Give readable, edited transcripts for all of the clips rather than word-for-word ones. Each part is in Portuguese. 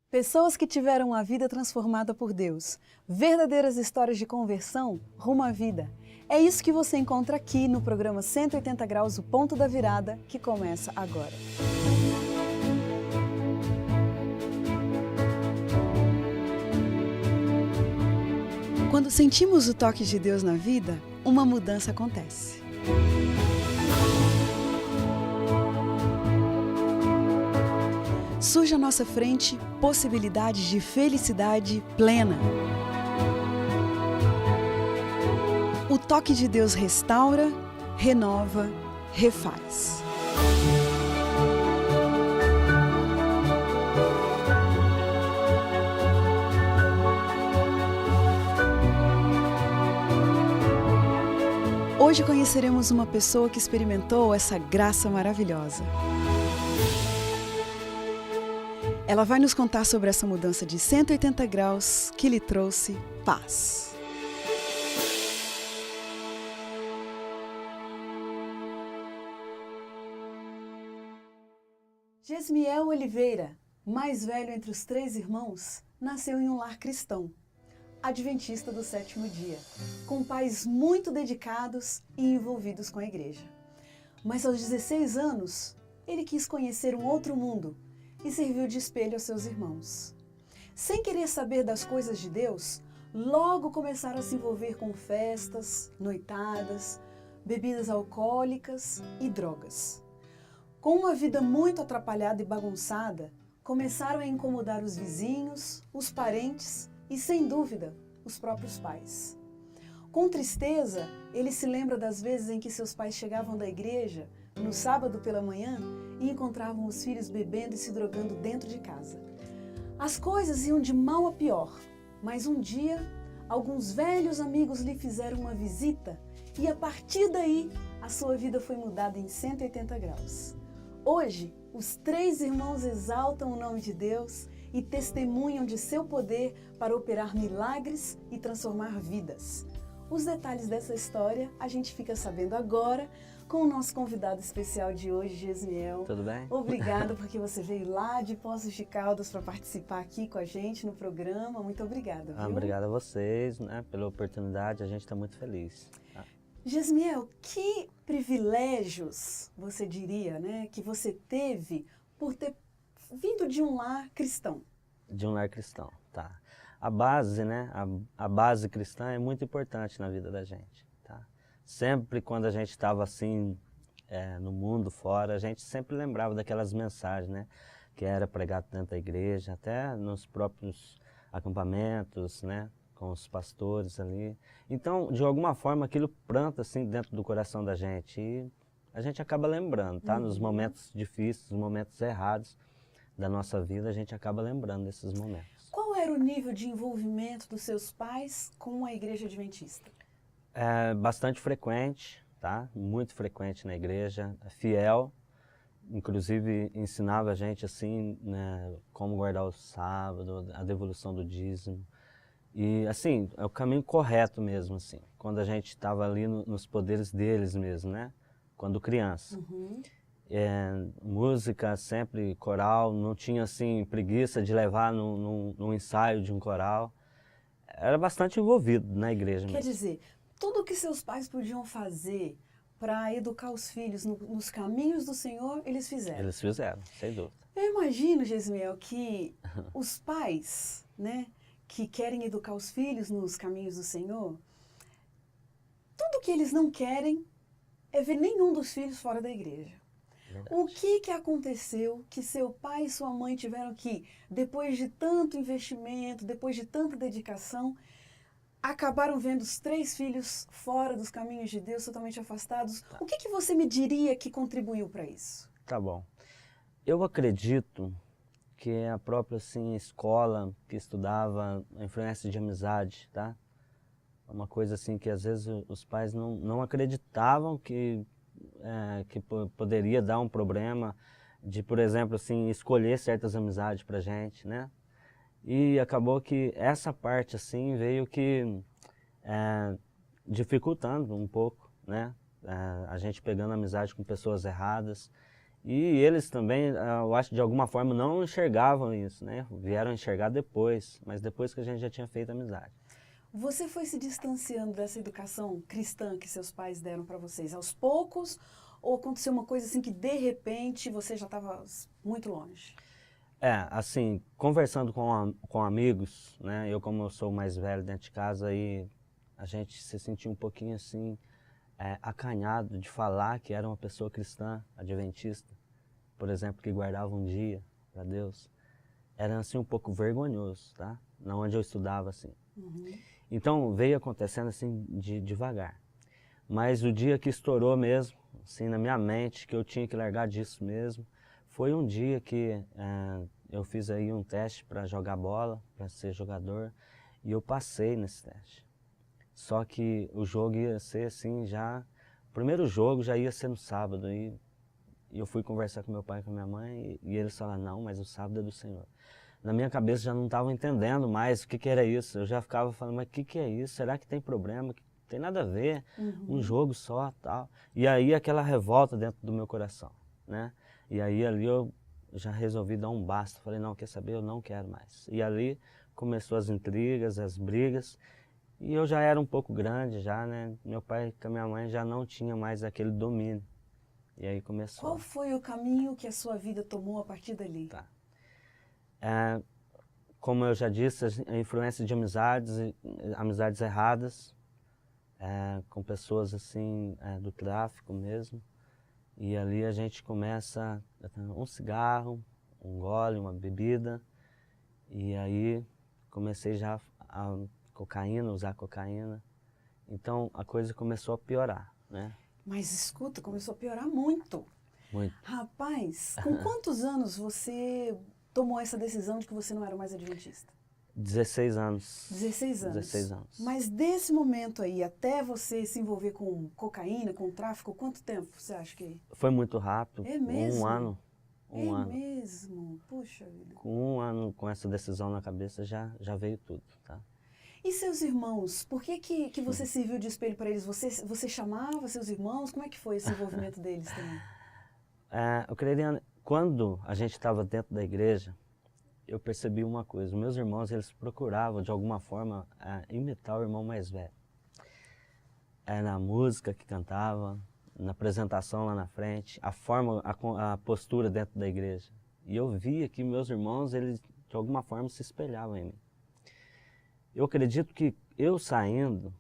Pessoas que tiveram a vida transformada por Deus. Verdadeiras histórias de conversão rumo à vida. É isso que você encontra aqui no programa 180 Graus, o Ponto da Virada, que começa agora. Quando sentimos o toque de Deus na vida, uma mudança acontece. Surge à nossa frente possibilidades de felicidade plena. O toque de Deus restaura, renova, refaz. Hoje conheceremos uma pessoa que experimentou essa graça maravilhosa. Ela vai nos contar sobre essa mudança de 180 graus que lhe trouxe paz. Gesmiel Oliveira, mais velho entre os 3 irmãos, nasceu em um lar cristão, adventista do 7º dia, com pais muito dedicados e envolvidos com a igreja. Mas aos 16 anos, ele quis conhecer um outro mundo e serviu de espelho aos seus irmãos. Sem querer saber das coisas de Deus, logo começaram a se envolver com festas, noitadas, bebidas alcoólicas e drogas. Com uma vida muito atrapalhada e bagunçada, começaram a incomodar os vizinhos, os parentes e, sem dúvida, os próprios pais. Com tristeza, ele se lembra das vezes em que seus pais chegavam da igreja, no sábado pela manhã, e encontravam os filhos bebendo e se drogando dentro de casa. As coisas iam de mal a pior, mas um dia, alguns velhos amigos lhe fizeram uma visita e, a partir daí, a sua vida foi mudada em 180 graus. Hoje, os 3 irmãos exaltam o nome de Deus e testemunham de seu poder para operar milagres e transformar vidas. Os detalhes dessa história a gente fica sabendo agora com o nosso convidado especial de hoje, Gesmiel. Tudo bem? Obrigada porque você veio lá de Poços de Caldas para participar aqui com a gente no programa. Muito obrigada. Viu? Obrigado a vocês, né, pela oportunidade, a gente está muito feliz. Gesmiel, que privilégios você diria, né, que você teve por ter vindo de um lar cristão? De um lar cristão, tá. A base, né, a base cristã é muito importante na vida da gente, tá. Sempre quando a gente estava assim, no mundo fora, a gente sempre lembrava daquelas mensagens, né, que era pregado dentro da igreja, até nos próprios acampamentos, né, com os pastores ali. Então, de alguma forma, aquilo planta assim dentro do coração da gente e a gente acaba lembrando, tá? Nos momentos difíceis, nos momentos errados da nossa vida, a gente acaba lembrando desses momentos. Qual era o nível de envolvimento dos seus pais com a igreja adventista? É bastante frequente, tá? Muito frequente na igreja, fiel. Inclusive ensinava a gente assim, né, como guardar o sábado, a devolução do dízimo. E assim, é o caminho correto mesmo, assim, quando a gente estava ali nos poderes deles mesmo, né? Quando criança. Música sempre coral, não tinha assim preguiça de levar num ensaio de um coral. Era bastante envolvido na igreja mesmo. Quer dizer, tudo o que seus pais podiam fazer para educar os filhos nos caminhos do Senhor, eles fizeram. Eles fizeram, sem dúvida. Eu imagino, Gesmiel, que os pais, né, que querem educar os filhos nos caminhos do Senhor, tudo que eles não querem é ver nenhum dos filhos fora da igreja. Verdade. O que aconteceu que seu pai e sua mãe tiveram que, depois de tanto investimento, depois de tanta dedicação, acabaram vendo os 3 filhos fora dos caminhos de Deus, totalmente afastados? O que você me diria que contribuiu para isso? Tá bom. Eu acredito que a própria assim, escola que estudava, a influência de amizade, tá? Uma coisa assim que às vezes os pais não acreditavam que poderia dar um problema de, por exemplo, assim, escolher certas amizades pra gente, né? E acabou que essa parte assim veio que dificultando um pouco, né? A gente pegando amizade com pessoas erradas. E eles também, eu acho que de alguma forma não enxergavam isso, né? Vieram enxergar depois, mas depois que a gente já tinha feito amizade. Você foi se distanciando dessa educação cristã que seus pais deram para vocês aos poucos? Ou aconteceu uma coisa assim que de repente você já estava muito longe? Assim, conversando com amigos, né? Eu como eu sou o mais velho dentro de casa, aí a gente se sentia um pouquinho assim, acanhado de falar que era uma pessoa cristã, adventista, por exemplo, que guardava um dia para Deus. Era assim um pouco vergonhoso, tá? Na onde eu estudava assim. Uhum. Então veio acontecendo assim devagar. Mas o dia que estourou mesmo, assim na minha mente, que eu tinha que largar disso mesmo, foi um dia que eu fiz aí um teste para jogar bola, para ser jogador, e eu passei nesse teste. Só que o jogo ia ser assim já, o primeiro jogo já ia ser no sábado, e eu fui conversar com meu pai e com minha mãe, e eles falaram, não, mas o sábado é do Senhor. Na minha cabeça já não estava entendendo mais o que era isso. Eu já ficava falando, mas o que é isso? Será que tem problema? Tem nada a ver, um jogo só, tal. E aí aquela revolta dentro do meu coração, né? E aí ali eu já resolvi dar um basta. Falei, não, quer saber? Eu não quero mais. E ali começou as intrigas, as brigas. E eu já era um pouco grande já, né? Meu pai com a minha mãe já não tinha mais aquele domínio. E aí começou. Qual foi o caminho que a sua vida tomou a partir dali? Tá. Como eu já disse, a influência de amizades erradas, com pessoas assim, do tráfico mesmo. E ali a gente começa um cigarro, um gole, uma bebida. E aí comecei já a usar cocaína. Então a coisa começou a piorar, né? Mas escuta, começou a piorar muito. Muito. Rapaz, com quantos anos você tomou essa decisão de que você não era mais adventista? 16 anos. 16 anos. 16 anos. Mas desse momento aí, até você se envolver com cocaína, com tráfico, quanto tempo você acha que... Foi muito rápido. É mesmo? Um ano. Um ano. Mesmo? Puxa vida. Com um ano com essa decisão na cabeça já veio tudo, tá? E seus irmãos? Por que você serviu de espelho para eles? Você chamava seus irmãos? Como é que foi esse envolvimento deles também? Eu queria, quando a gente estava dentro da igreja, eu percebi uma coisa. Os meus irmãos, eles procuravam, de alguma forma, imitar o irmão mais velho. Na música que cantava, na apresentação lá na frente, a forma, a postura dentro da igreja. E eu via que meus irmãos, eles, de alguma forma, se espelhavam em mim. Eu acredito que eu saindo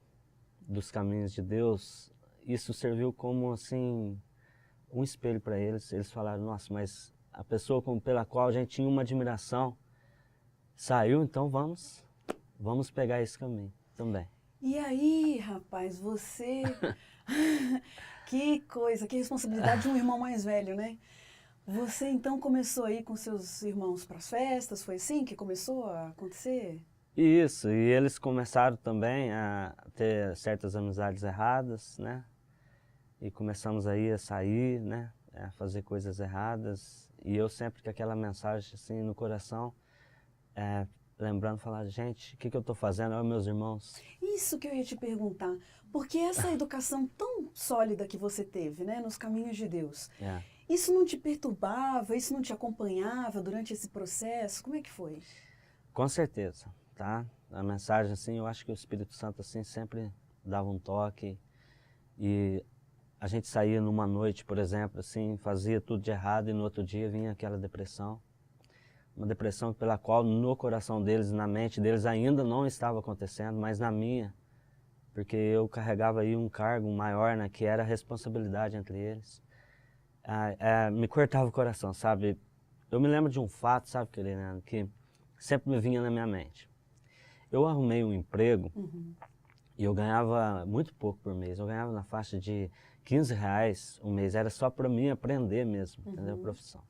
dos caminhos de Deus, isso serviu como, assim, um espelho para eles. Eles falaram, nossa, mas a pessoa pela qual a gente tinha uma admiração saiu, então vamos pegar esse caminho também. E aí, rapaz, você... Que coisa, que responsabilidade de um irmão mais velho, né? Você então começou aí com seus irmãos para as festas, foi assim que começou a acontecer? Isso, e eles começaram também a ter certas amizades erradas, né? E começamos aí a sair, né? A fazer coisas erradas. E eu sempre com aquela mensagem assim no coração, lembrando, falar, gente, o que eu estou fazendo? Olha meus irmãos. Isso que eu ia te perguntar, porque essa educação tão sólida que você teve, né, nos caminhos de Deus, isso não te perturbava, isso não te acompanhava durante esse processo? Como é que foi? Com certeza, tá? A mensagem assim, eu acho que o Espírito Santo assim sempre dava um toque e a gente saía numa noite, por exemplo, assim, fazia tudo de errado e no outro dia vinha aquela depressão. Uma depressão pela qual no coração deles, na mente deles ainda não estava acontecendo, mas na minha, porque eu carregava aí um cargo maior, né, que era a responsabilidade entre eles. Me cortava o coração, sabe? Eu me lembro de um fato, sabe, querida, que sempre me vinha na minha mente. Eu arrumei um emprego e eu ganhava muito pouco por mês. Eu ganhava na faixa de R$15 um mês, era só para mim aprender mesmo, entendeu? A profissão.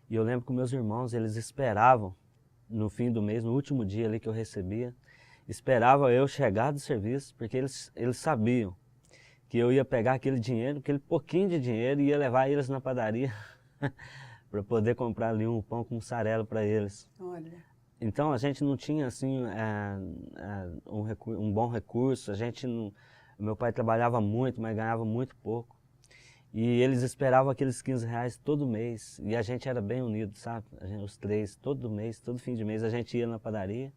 E eu lembro que meus irmãos, eles esperavam no fim do mês, no último dia ali que eu recebia, esperavam eu chegar do serviço, porque eles sabiam que eu ia pegar aquele dinheiro, aquele pouquinho de dinheiro, e ia levar eles na padaria para poder comprar ali um pão com mussarela para eles. Olha. Então a gente não tinha assim um bom recurso, meu pai trabalhava muito, mas ganhava muito pouco. E eles esperavam aqueles 15 reais todo mês. E a gente era bem unido, sabe? Os três, todo mês, todo fim de mês, a gente ia na padaria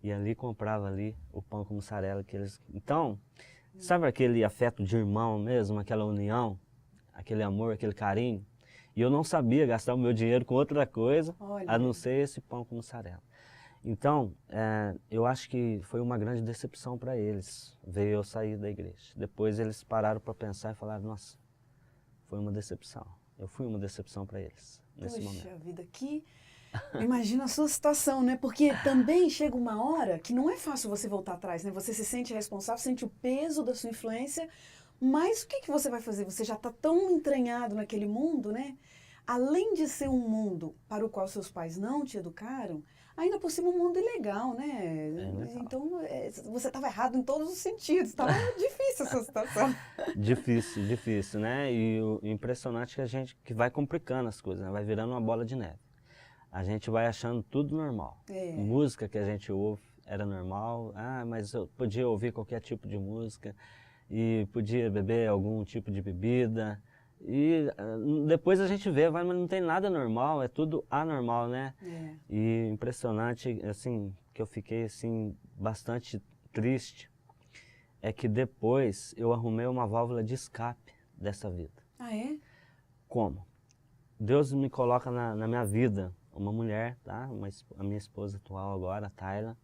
e ali comprava ali o pão com mussarela que eles... Então, sabe aquele afeto de irmão mesmo, aquela união, aquele amor, aquele carinho? E eu não sabia gastar o meu dinheiro com outra coisa, a não ser esse pão com mussarela. Então, eu acho que foi uma grande decepção para eles, ver eu sair da igreja. Depois eles pararam para pensar e falaram, nossa, foi uma decepção. Eu fui uma decepção para eles nesse momento. Poxa vida, imagina a sua situação, né? Porque também chega uma hora que não é fácil você voltar atrás, né? Você se sente responsável, sente o peso da sua influência, mas o que você vai fazer? Você já está tão entranhado naquele mundo, né? Além de ser um mundo para o qual seus pais não te educaram, ainda por cima um mundo ilegal, né? Então, você estava errado em todos os sentidos, estava difícil essa situação. Difícil, né? E o impressionante é que a gente que vai complicando as coisas, né? Vai virando uma bola de neve. A gente vai achando tudo normal. Música que a gente ouve era normal, mas eu podia ouvir qualquer tipo de música e podia beber algum tipo de bebida. E depois a gente vê, mas não tem nada normal, é tudo anormal, né? E impressionante, assim, que eu fiquei assim, bastante triste, é que depois eu arrumei uma válvula de escape dessa vida. Ah, é? Como? Deus me coloca na minha vida uma mulher, tá? A minha esposa atual agora, a Tayla.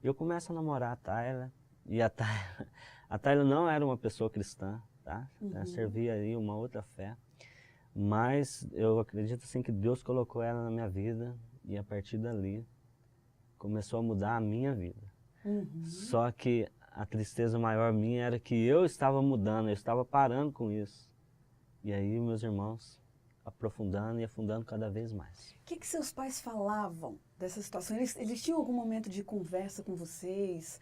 E eu começo a namorar a Tayla, e a Tayla não era uma pessoa cristã, tá? Servia aí uma outra fé, mas eu acredito assim que Deus colocou ela na minha vida e a partir dali começou a mudar a minha vida. Só que a tristeza maior minha era que eu estava mudando, eu estava parando com isso. E aí meus irmãos aprofundando e afundando cada vez mais. O que seus pais falavam dessa situação? Eles tinham algum momento de conversa com vocês?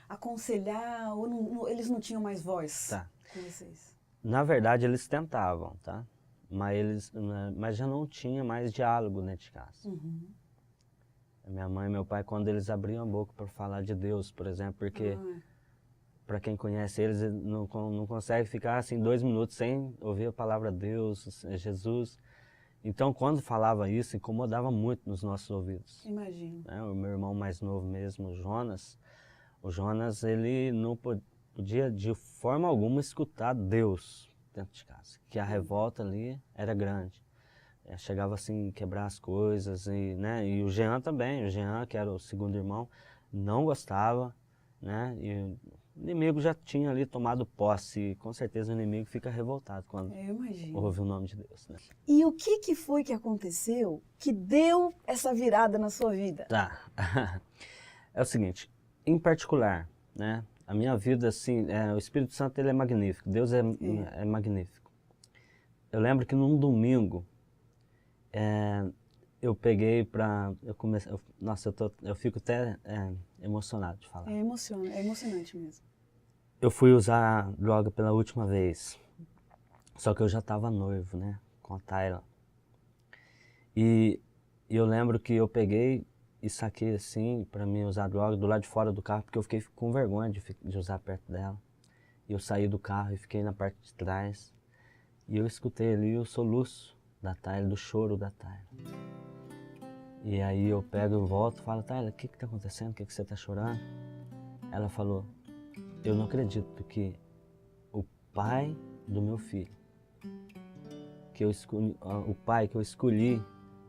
Aconselhar, ou eles não tinham mais voz? Com vocês? Na verdade, eles tentavam, tá? Mas já não tinha mais diálogo dentro de casa. Minha mãe e meu pai, quando eles abriam a boca para falar de Deus, por exemplo, porque para quem conhece eles, não consegue ficar assim 2 minutos sem ouvir a palavra Deus, Jesus. Então, quando falava isso, incomodava muito nos nossos ouvidos. Imagino. O meu irmão mais novo mesmo, o Jonas, ele não podia de forma alguma escutar Deus dentro de casa, que a revolta ali era grande. Chegava assim, quebrar as coisas, e o Jean também, que era o segundo irmão, não gostava, né? E o inimigo já tinha ali tomado posse, e com certeza o inimigo fica revoltado quando ouve o nome de Deus, né? E o que foi que aconteceu que deu essa virada na sua vida? Tá, é o seguinte, em particular, né? A minha vida, assim, o Espírito Santo, ele é magnífico, Deus é magnífico. Eu lembro que num domingo, eu peguei eu fico até emocionado de falar. É emocionante mesmo. Eu fui usar droga pela última vez, só que eu já estava noivo, né, com a Tayla. E eu lembro que eu peguei e saquei assim, para mim usar droga do lado de fora do carro, porque eu fiquei com vergonha de usar perto dela. E eu saí do carro e fiquei na parte de trás, e eu escutei ali o soluço da Tayla, do choro da Tayla. E aí eu pego e volto e falo, Tayla, o que está acontecendo? O que você está chorando? Ela falou, eu não acredito que o pai do meu filho, o pai que eu escolhi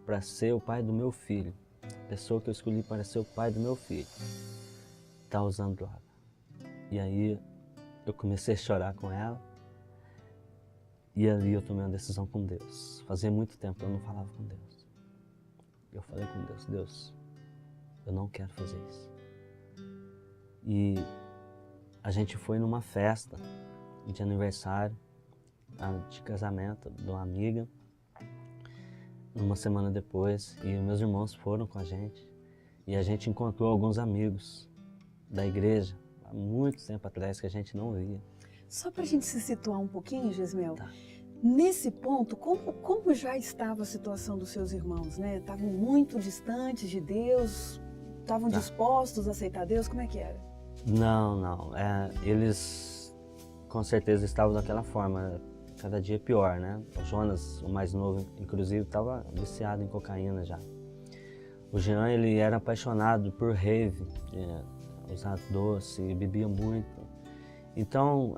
para ser o pai do meu filho, a pessoa que eu escolhi para ser o pai do meu filho, está usando droga. E aí eu comecei a chorar com ela. E ali eu tomei uma decisão com Deus. Fazia muito tempo que eu não falava com Deus. Eu falei com Deus, Deus, eu não quero fazer isso. E a gente foi numa festa de aniversário, de casamento de uma amiga, uma semana depois, e meus irmãos foram com a gente. E a gente encontrou alguns amigos da igreja, há muito tempo atrás, que a gente não via. Só para a gente se situar um pouquinho, Gesmel, Tá. Nesse ponto, como já estava a situação dos seus irmãos, né? Estavam muito distantes de Deus, estavam dispostos a aceitar Deus, como é que era? Não, eles com certeza estavam daquela forma. cada dia pior, né? O Jonas, o mais novo, inclusive, estava viciado em cocaína já. O Jean, ele era apaixonado por rave, usar doce, bebia muito. Então,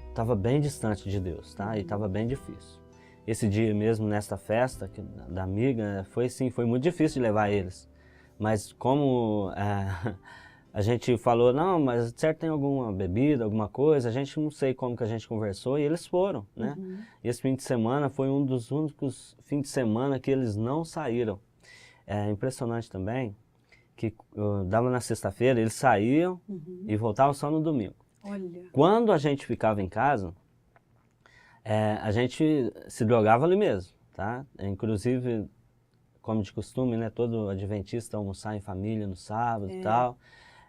estava bem distante de Deus, tá? E estava bem difícil. Esse dia mesmo, nesta festa da amiga, foi muito difícil de levar eles. Mas como a gente falou, não, mas certo tem alguma bebida, alguma coisa, a gente não sei como que a gente conversou e eles foram, né? Uhum. E esse fim de semana foi um dos únicos fins de semana que eles não saíram. É impressionante também que dava na sexta-feira, eles saíam e voltavam só no domingo. Olha. Quando a gente ficava em casa, a gente se drogava ali mesmo, tá? Inclusive, como de costume, né? Todo adventista almoçar em família no sábado e tal.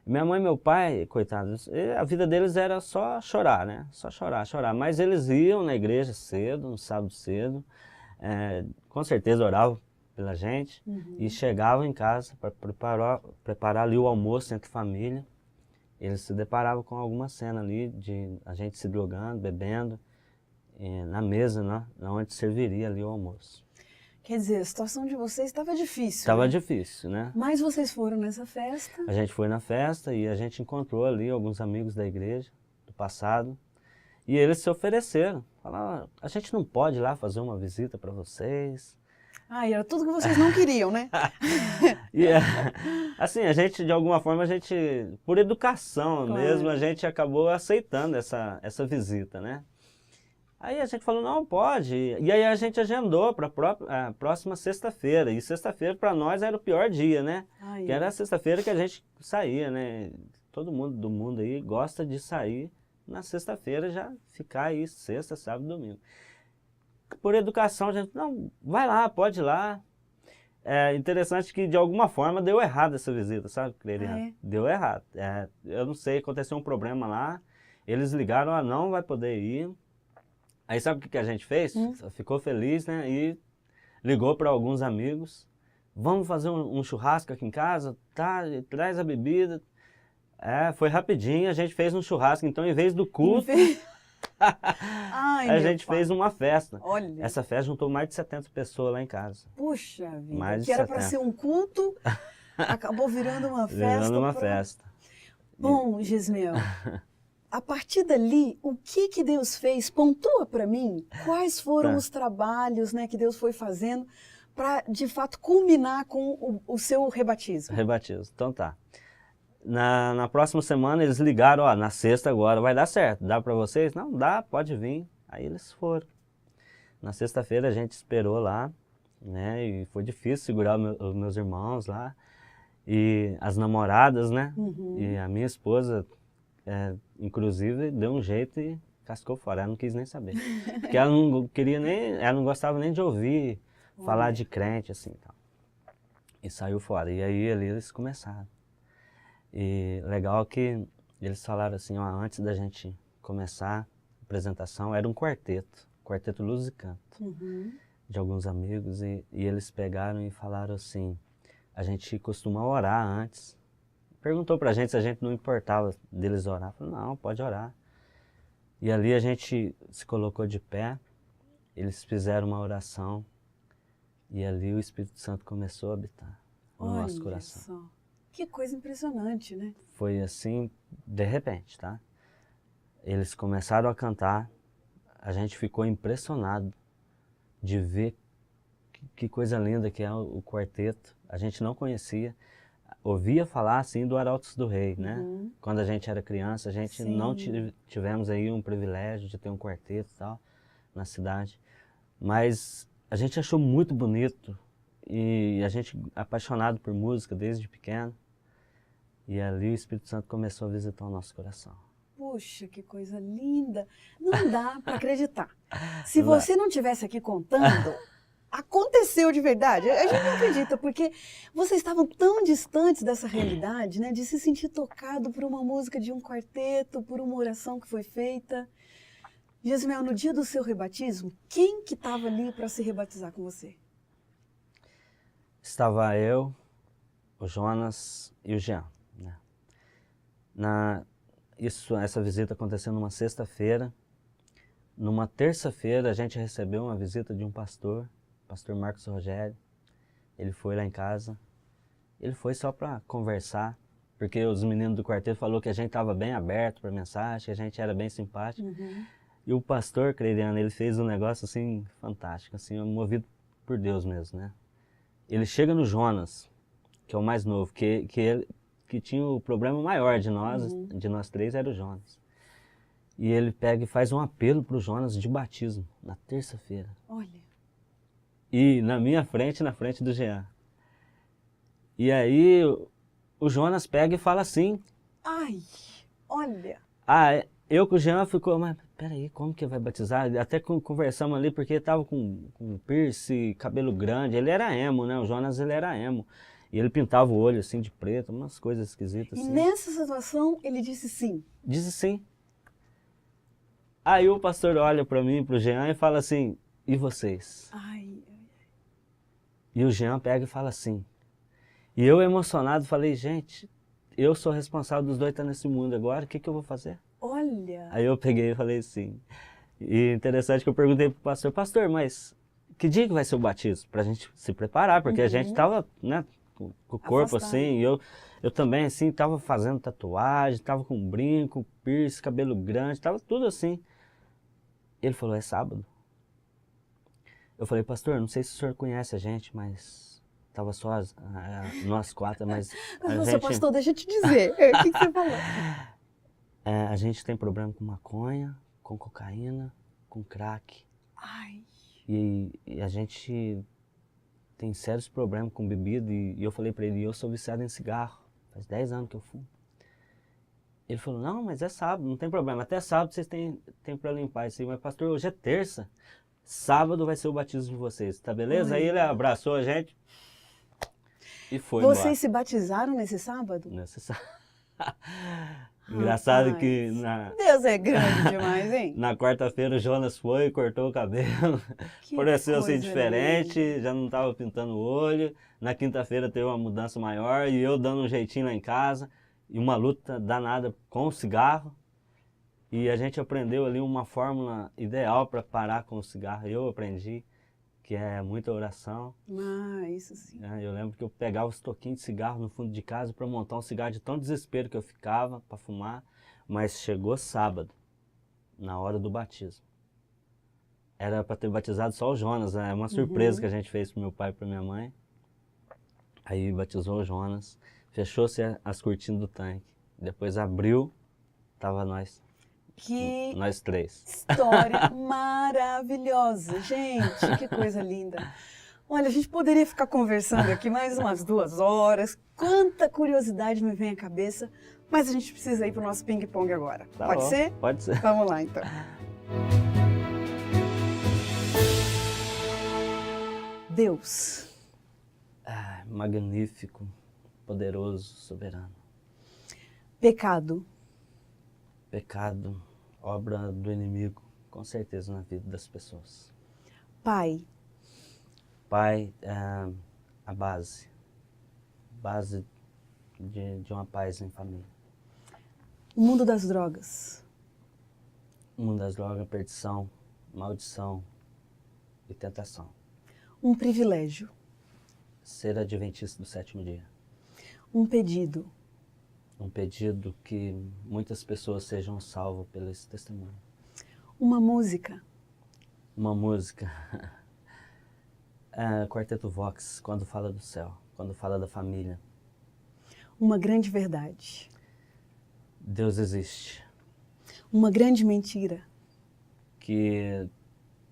Minha mãe e meu pai, coitados, a vida deles era só chorar, né? Só chorar, chorar. Mas eles iam na igreja cedo, no sábado cedo, com certeza oravam pela gente e chegavam em casa para preparar ali o almoço entre família. Eles se deparavam com alguma cena ali de a gente se drogando, bebendo, na mesa, né? Onde serviria ali o almoço. Quer dizer, a situação de vocês estava difícil, Estava né? difícil, né? Mas vocês foram nessa festa. A gente foi na festa e a gente encontrou ali alguns amigos da igreja, do passado, e eles se ofereceram. Falaram, a gente não pode ir lá fazer uma visita para vocês. E era tudo que vocês não queriam, né? E assim, a gente, de alguma forma, por educação mesmo, a gente acabou aceitando essa visita, né? Aí a gente falou, não, pode. E aí a gente agendou para a próxima sexta-feira. E sexta-feira para nós era o pior dia, né? Que era a sexta-feira que a gente saía, né? Todo mundo do mundo aí gosta de sair na sexta-feira, já ficar aí sexta, sábado e domingo. Por educação, a gente, não, vai lá, pode ir lá. É interessante que de alguma forma deu errado essa visita, sabe, Cleiriane? Deu errado. Eu não sei, aconteceu um problema lá. Eles ligaram, não vai poder ir. Aí sabe o que a gente fez? Ficou feliz, né? E ligou para alguns amigos. Vamos fazer um churrasco aqui em casa? Tá, traz a bebida. Foi rapidinho, a gente fez um churrasco. Então, em vez do culto, a gente fez uma festa. Olha. Essa festa juntou mais de 70 pessoas lá em casa. Puxa vida, mais que era para ser um culto, acabou virando uma festa. Virando uma festa. Bom, Gismel, a partir dali, o que Deus fez? Pontua para mim quais foram os trabalhos, né, que Deus foi fazendo para, de fato, culminar com o seu rebatismo. Rebatismo, então tá. Na próxima semana eles ligaram, na sexta agora vai dar certo, dá para vocês? Não, dá, pode vir. Aí eles foram. Na sexta-feira a gente esperou lá, né, e foi difícil segurar os meus irmãos lá, e as namoradas, né, e a minha esposa, inclusive, deu um jeito e cascou fora, ela não quis nem saber. Porque ela não queria nem, ela não gostava nem de ouvir falar de crente, assim, tal. E saiu fora, e aí ali eles começaram. E legal que eles falaram assim, antes da gente começar a apresentação, era um quarteto Luz e Canto, de alguns amigos, e eles pegaram e falaram assim, a gente costuma orar antes. Perguntou pra gente se a gente não importava deles orar. Falei, não, pode orar. E ali a gente se colocou de pé, eles fizeram uma oração, e ali o Espírito Santo começou a habitar no nosso coração. Olha só, que coisa impressionante, né? Foi assim, de repente, tá? Eles começaram a cantar, a gente ficou impressionado de ver que coisa linda que é o quarteto. A gente não conhecia, ouvia falar assim do Arautos do Rei, né? Quando a gente era criança, a gente não tivemos aí um privilégio de ter um quarteto e tal na cidade. Mas a gente achou muito bonito e a gente apaixonado por música desde pequeno. E ali o Espírito Santo começou a visitar o nosso coração. Puxa, que coisa linda! Não dá para acreditar. Se você não estivesse aqui contando, aconteceu de verdade. A gente não acredita, porque vocês estavam tão distantes dessa realidade, né? De se sentir tocado por uma música de um quarteto, por uma oração que foi feita. Gismel, no dia do seu rebatismo, quem que estava ali para se rebatizar com você? Estava eu, o Jonas e o Jean. Essa visita aconteceu numa sexta-feira. numa terça-feira, a gente recebeu uma visita de um pastor, pastor Marcos Rogério. Ele foi lá em casa. Ele foi só para conversar, porque os meninos do quarteto falaram que a gente estava bem aberto para mensagem, que a gente era bem simpático. E o pastor, Creiriano, ele fez um negócio assim fantástico, assim, movido por Deus mesmo, né? Ele chega no Jonas, que é o mais novo, que tinha o problema maior de nós três, era o Jonas. E ele pega e faz um apelo para o Jonas de batismo, na terça-feira. Olha. E na minha frente, na frente do Jean. E aí o Jonas pega e fala assim. Ai, olha. Eu com o Jean ficou, mas peraí, como que vai batizar? Até conversamos ali, porque ele tava com piercing, cabelo grande, ele era emo, né? O Jonas, ele era emo. E ele pintava o olho assim de preto, umas coisas esquisitas assim. E nessa situação ele disse sim. Disse sim. Aí o pastor olha para mim, pro Jean e fala assim, e vocês? Ai. E o Jean pega e fala assim. E eu emocionado falei, gente, eu sou responsável dos dois estar nesse mundo agora, o que eu vou fazer? Olha. Aí eu peguei e falei assim. E interessante que eu perguntei pro pastor, pastor, mas que dia que vai ser o batismo? Pra gente se preparar, porque a gente tava, né, com o corpo Afastado. assim, e eu também assim, tava fazendo tatuagem, tava com brinco, piercing, cabelo grande, tava tudo assim. Ele falou, é sábado. Eu falei, pastor, não sei se o senhor conhece a gente, mas tava só nós quatro, mas Mas a você, gente... pastor, deixa eu te dizer. O que você falou? A gente tem problema com maconha, com cocaína, com crack. Ai. E a gente tem sérios problemas com bebida. E eu falei pra ele, eu sou viciado em cigarro. Faz 10 anos que eu fumo. Ele falou, não, mas é sábado, não tem problema. Até sábado vocês têm pra limpar isso aí. Mas pastor, hoje é terça. Sábado vai ser o batismo de vocês, tá beleza? Aí ele abraçou a gente e foi embora. Vocês se batizaram nesse sábado? Nesse sábado. Engraçado Rapaz, que Deus é grande demais, hein? na quarta-feira o Jonas foi, cortou o cabelo, pareceu assim coisa diferente, já não estava pintando o olho. Na quinta-feira teve uma mudança maior e eu dando um jeitinho lá em casa e uma luta danada com o cigarro. E a gente aprendeu ali uma fórmula ideal para parar com o cigarro. Eu aprendi, que é muita oração. Isso sim. Eu lembro que eu pegava os toquinhos de cigarro no fundo de casa para montar um cigarro de tão desespero que eu ficava para fumar. Mas chegou sábado, na hora do batismo. Era para ter batizado só o Jonas, né? É uma surpresa que a gente fez pro meu pai e pra minha mãe. Aí batizou o Jonas, fechou-se as cortinas do tanque. Depois abriu, tava nós três. História maravilhosa. Gente, que coisa linda. Olha, a gente poderia ficar conversando aqui mais umas 2 horas. Quanta curiosidade me vem à cabeça. Mas a gente precisa ir para o nosso ping-pong agora. Tá Pode bom, ser? Pode ser. Vamos lá, então. Deus. Magnífico, poderoso, soberano. Pecado. Pecado, obra do inimigo, com certeza na vida das pessoas. Pai. Pai é a base de uma paz em família. O mundo das drogas. O mundo das drogas, perdição, maldição e tentação. Um privilégio. Ser adventista do 7º dia. Um pedido. Um pedido que muitas pessoas sejam salvas pelo esse testemunho. Uma música. Uma música. Quarteto Vox, quando fala do céu, quando fala da família. Uma grande verdade. Deus existe. Uma grande mentira. Que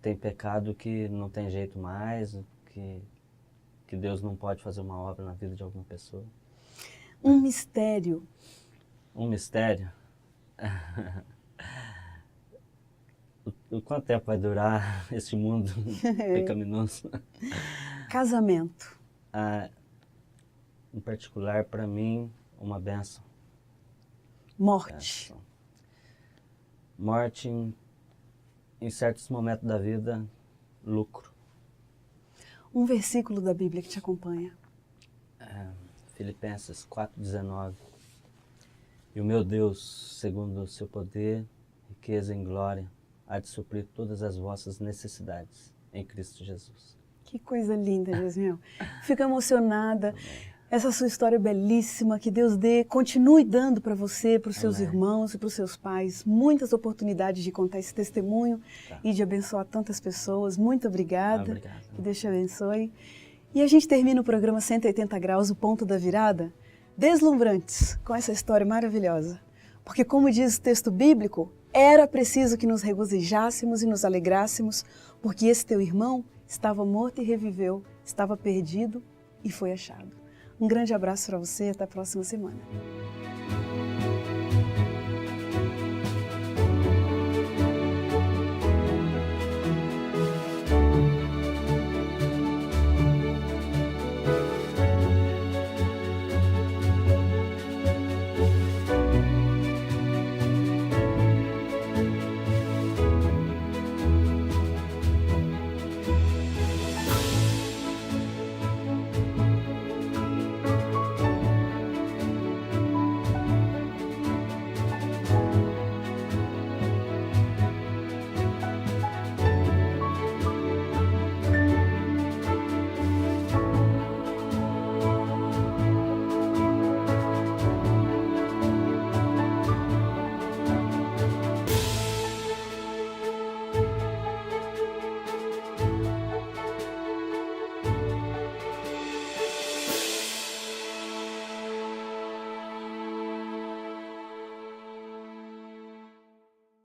tem pecado que não tem jeito mais, que Deus não pode fazer uma obra na vida de alguma pessoa. Um mistério. Um mistério? Quanto tempo vai durar esse mundo pecaminoso? Casamento. Em particular, para mim, uma bênção. Morte. Morte, em certos momentos da vida, lucro. Um versículo da Bíblia que te acompanha. Filipenses 4,19. E o meu Deus, segundo o seu poder, riqueza em glória, há de suprir todas as vossas necessidades em Cristo Jesus. Que coisa linda, Gesiel. Fico emocionada. Essa sua história belíssima, que Deus continue dando para você, para os seus irmãos e para os seus pais, muitas oportunidades de contar esse testemunho e de abençoar tantas pessoas. Muito obrigada. Obrigado. Que Deus te abençoe. E a gente termina o programa 180 Graus, o ponto da virada, deslumbrantes, com essa história maravilhosa. Porque, como diz o texto bíblico, era preciso que nos regozijássemos e nos alegrássemos, porque esse teu irmão estava morto e reviveu, estava perdido e foi achado. Um grande abraço para você e até a próxima semana.